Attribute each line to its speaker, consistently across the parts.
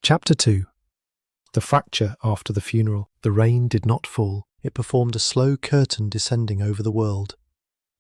Speaker 1: Chapter 2. The fracture after the funeral. The rain did not fall. It performed a slow curtain descending over the world,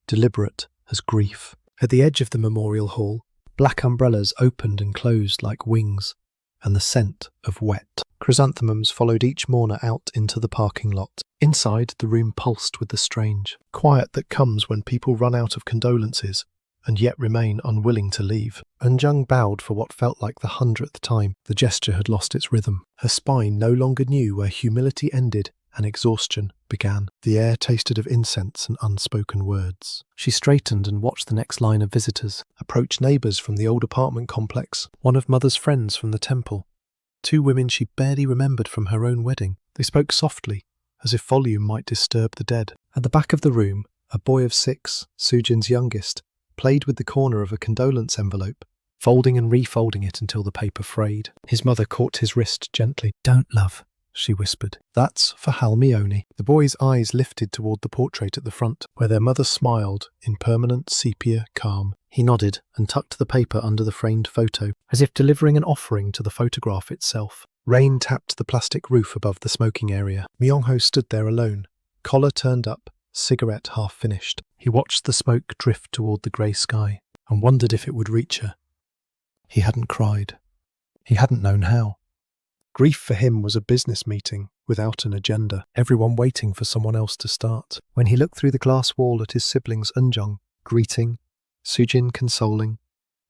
Speaker 1: deliberate as grief. At the edge of the memorial hall, black umbrellas opened and closed like wings, and the scent of wet. Chrysanthemums followed each mourner out into the parking lot. Inside, the room pulsed with the strange quiet that comes when people run out of condolences and yet remain unwilling to leave. Eunjung bowed for what felt like the 100th time. The gesture had lost its rhythm. Her spine no longer knew where humility ended and exhaustion began. The air tasted of incense and unspoken words. She straightened and watched the next line of visitors approach. Neighbours from the old apartment complex, one of Mother's friends from the temple, two women she barely remembered from her own wedding. They spoke softly, as if volume might disturb the dead. At the back of the room, a boy of 6, Sujin's youngest, played with the corner of a condolence envelope, folding and refolding it until the paper frayed. His mother caught his wrist gently. "Don't, love," she whispered. "That's for Halmione." The boy's eyes lifted toward the portrait at the front, where their mother smiled in permanent sepia calm. He nodded and tucked the paper under the framed photo, as if delivering an offering to the photograph itself. Rain tapped the plastic roof above the smoking area. Myung-ho stood there alone, collar turned up, cigarette half finished. He watched the smoke drift toward the grey sky and wondered if it would reach her. He hadn't cried. He hadn't known how. Grief for him was a business meeting without an agenda, everyone waiting for someone else to start. When he looked through the glass wall at his siblings, Eunjung greeting, Sujin consoling,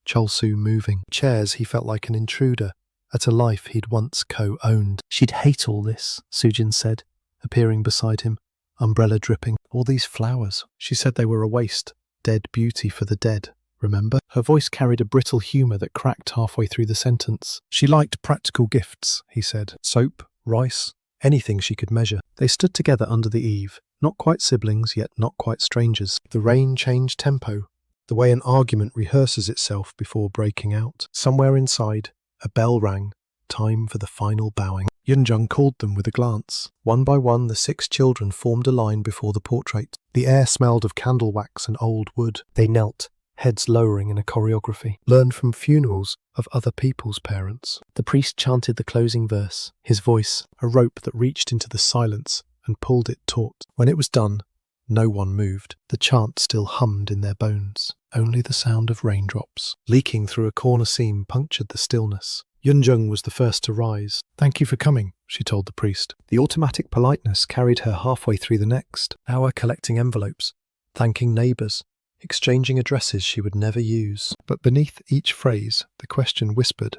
Speaker 1: Cholsu moving. Chairs, he felt like an intruder at a life he'd once co-owned. "She'd hate all this," Sujin said, appearing beside him, umbrella dripping. "All these flowers. She said they were a waste. Dead beauty for the dead, remember?" Her voice carried a brittle humour that cracked halfway through the sentence. "She liked practical gifts," he said. "Soap, rice, anything she could measure." They stood together under the eave, not quite siblings, yet not quite strangers. The rain changed tempo, the way an argument rehearses itself before breaking out. Somewhere inside, a bell rang. Time for the final bowing. Eunjung called them with a glance. One by one, the 6 children formed a line before the portrait. The air smelled of candle wax and old wood. They knelt, heads lowering in a choreography, learned from funerals of other people's parents. The priest chanted the closing verse, his voice a rope that reached into the silence and pulled it taut. When it was done, no one moved. The chant still hummed in their bones. Only the sound of raindrops leaking through a corner seam punctured the stillness. Eunjung was the first to rise. "Thank you for coming," she told the priest. The automatic politeness carried her halfway through the next hour, collecting envelopes, thanking neighbours, exchanging addresses she would never use. But beneath each phrase, the question whispered,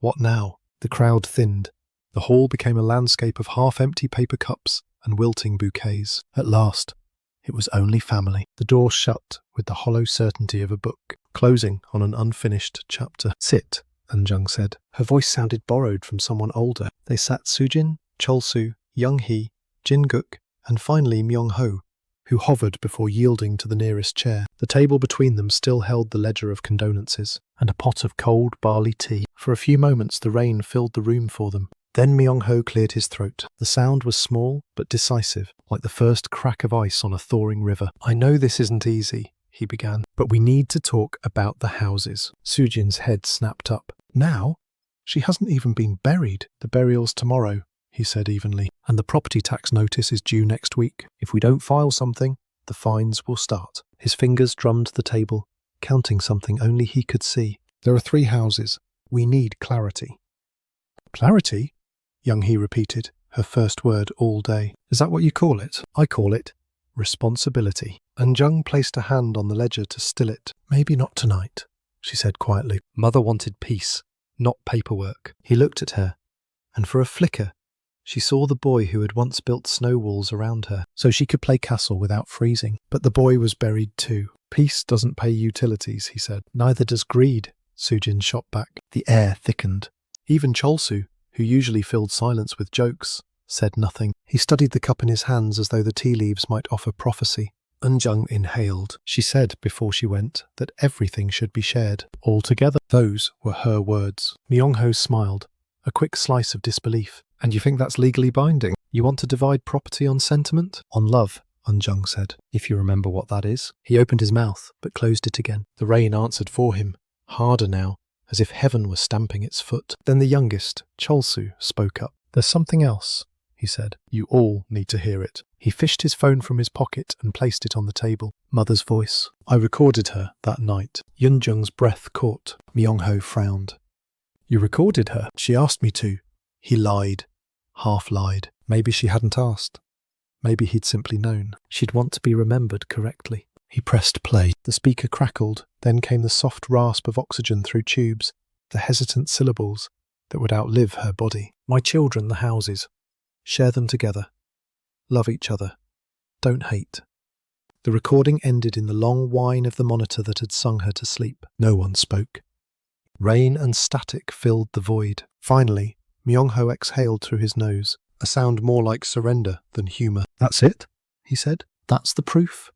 Speaker 1: "What now?" The crowd thinned. The hall became a landscape of half-empty paper cups and wilting bouquets. At last, it was only family. The door shut with the hollow certainty of a book, closing on an unfinished chapter. "Sit," Eunjung said. Her voice sounded borrowed from someone older. They sat Sujin, Cholsu, Young-hee, Jin-guk, and finally Myung-ho, who hovered before yielding to the nearest chair. The table between them still held the ledger of condolences and a pot of cold barley tea. For a few moments the rain filled the room for them. Then Myung-ho cleared his throat. The sound was small but decisive, like the first crack of ice on a thawing river. "I know this isn't easy," he began, "but we need to talk about the houses." Sujin's head snapped up. "Now? She hasn't even been buried." "The burial's tomorrow," he said evenly, "and the property tax notice is due next week. If we don't file something, the fines will start." His fingers drummed the table, counting something only he could see. "There are 3 houses. We need clarity." "Clarity?" Young-hee repeated, her first word all day. "Is that what you call it?" "I call it responsibility." Eunjung placed a hand on the ledger to still it. "Maybe not tonight," she said quietly. Mother wanted peace, not paperwork. He looked at her, and for a flicker, she saw the boy who had once built snow walls around her, so she could play castle without freezing. But the boy was buried too. "Peace doesn't pay utilities," he said. "Neither does greed," Sujin shot back. The air thickened. Even Cholsu, who usually filled silence with jokes, said nothing. He studied the cup in his hands as though the tea leaves might offer prophecy. Eunjung inhaled. She said before she went that everything should be shared. All together. Those were her words. Myung-ho smiled, a quick slice of disbelief. "And you think that's legally binding? You want to divide property on sentiment?" "On love," Eunjung said, "if you remember what that is." He opened his mouth, but closed it again. The rain answered for him, harder now, as if heaven were stamping its foot. Then the youngest, Cholsu, spoke up. "There's something else," he said. "You all need to hear it." He fished his phone from his pocket and placed it on the table. Mother's voice. "I recorded her that night." Yunjung's breath caught. Myung-ho frowned. "You recorded her?" "She asked me to." He lied. Half lied. Maybe she hadn't asked. Maybe he'd simply known. She'd want to be remembered correctly. He pressed play. The speaker crackled. Then came the soft rasp of oxygen through tubes, the hesitant syllables that would outlive her body. "My children, the houses. Share them together. Love each other. Don't hate." The recording ended in the long whine of the monitor that had sung her to sleep. No one spoke. Rain and static filled the void. Finally, Myung-ho exhaled through his nose, a sound more like surrender than humour. "That's it?" he said. "That's the proof?"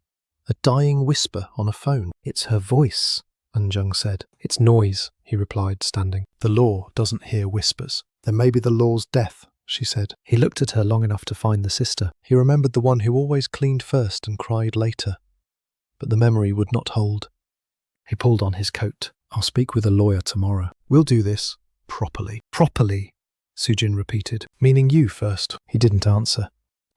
Speaker 1: A dying whisper on a phone. "It's her voice," Eunjung said. "It's noise," he replied, standing. "The law doesn't hear whispers." "Then maybe the law's death," she said. He looked at her long enough to find the sister. He remembered the one who always cleaned first and cried later. But the memory would not hold. He pulled on his coat. "I'll speak with a lawyer tomorrow. We'll do this properly." "Properly," Sujin repeated. "Meaning you first." He didn't answer.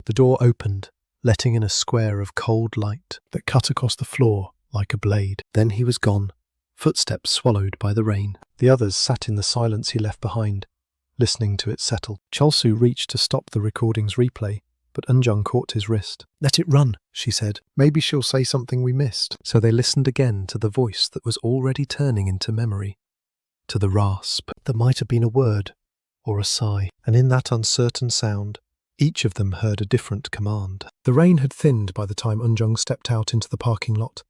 Speaker 1: The door opened, letting in a square of cold light that cut across the floor like a blade. Then he was gone, footsteps swallowed by the rain. The others sat in the silence he left behind, listening to it settle. Cholsu reached to stop the recording's replay, but Eunjung caught his wrist. "Let it run," she said. "Maybe she'll say something we missed." So they listened again to the voice that was already turning into memory, to the rasp that might have been a word or a sigh. And in that uncertain sound, each of them heard a different command. The rain had thinned by the time Eunjung stepped out into the parking lot,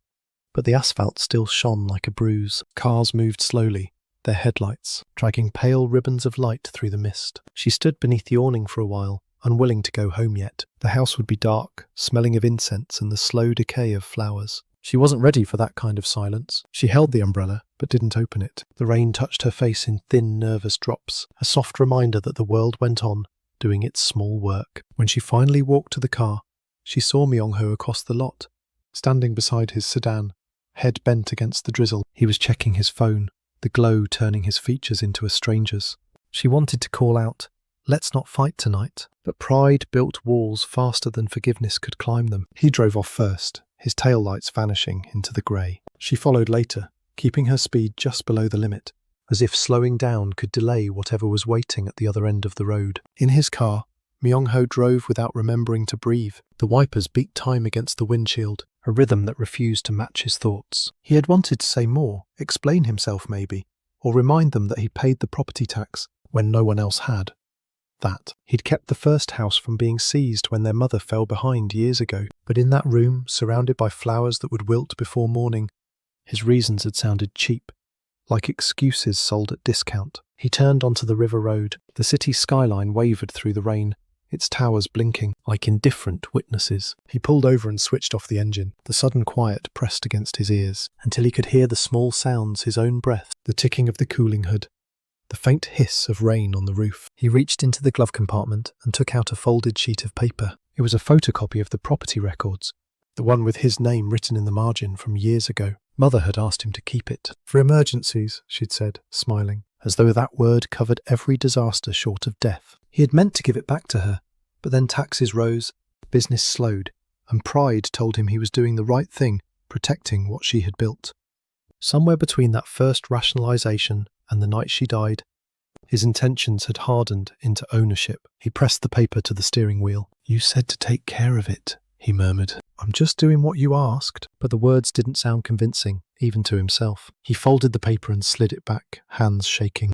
Speaker 1: but the asphalt still shone like a bruise. Cars moved slowly, their headlights dragging pale ribbons of light through the mist. She stood beneath the awning for a while, unwilling to go home yet. The house would be dark, smelling of incense and the slow decay of flowers. She wasn't ready for that kind of silence. She held the umbrella, but didn't open it. The rain touched her face in thin, nervous drops, a soft reminder that the world went on, doing its small work. When she finally walked to the car, she saw Myung-ho across the lot, standing beside his sedan, head bent against the drizzle. He was checking his phone, the glow turning his features into a stranger's. She wanted to call out, "Let's not fight tonight," but pride built walls faster than forgiveness could climb them. He drove off first, his taillights vanishing into the grey. She followed later, keeping her speed just below the limit, as if slowing down could delay whatever was waiting at the other end of the road. In his car, Myung-ho drove without remembering to breathe. The wipers beat time against the windshield, a rhythm that refused to match his thoughts. He had wanted to say more, explain himself maybe, or remind them that he paid the property tax when no one else had. That he'd kept the first house from being seized when their mother fell behind years ago. But in that room, surrounded by flowers that would wilt before morning, his reasons had sounded cheap, like excuses sold at discount. He turned onto the river road. The city skyline wavered through the rain, its towers blinking like indifferent witnesses. He pulled over and switched off the engine. The sudden quiet pressed against his ears, until he could hear the small sounds, his own breath, the ticking of the cooling hood, the faint hiss of rain on the roof. He reached into the glove compartment and took out a folded sheet of paper. It was a photocopy of the property records, the one with his name written in the margin from years ago. Mother had asked him to keep it. "For emergencies," she'd said, smiling, as though that word covered every disaster short of death. He had meant to give it back to her, but then taxes rose, business slowed, and pride told him he was doing the right thing, protecting what she had built. Somewhere between that first rationalization and the night she died, his intentions had hardened into ownership. He pressed the paper to the steering wheel. "You said to take care of it," he murmured. "I'm just doing what you asked." But the words didn't sound convincing, even to himself. He folded the paper and slid it back, hands shaking.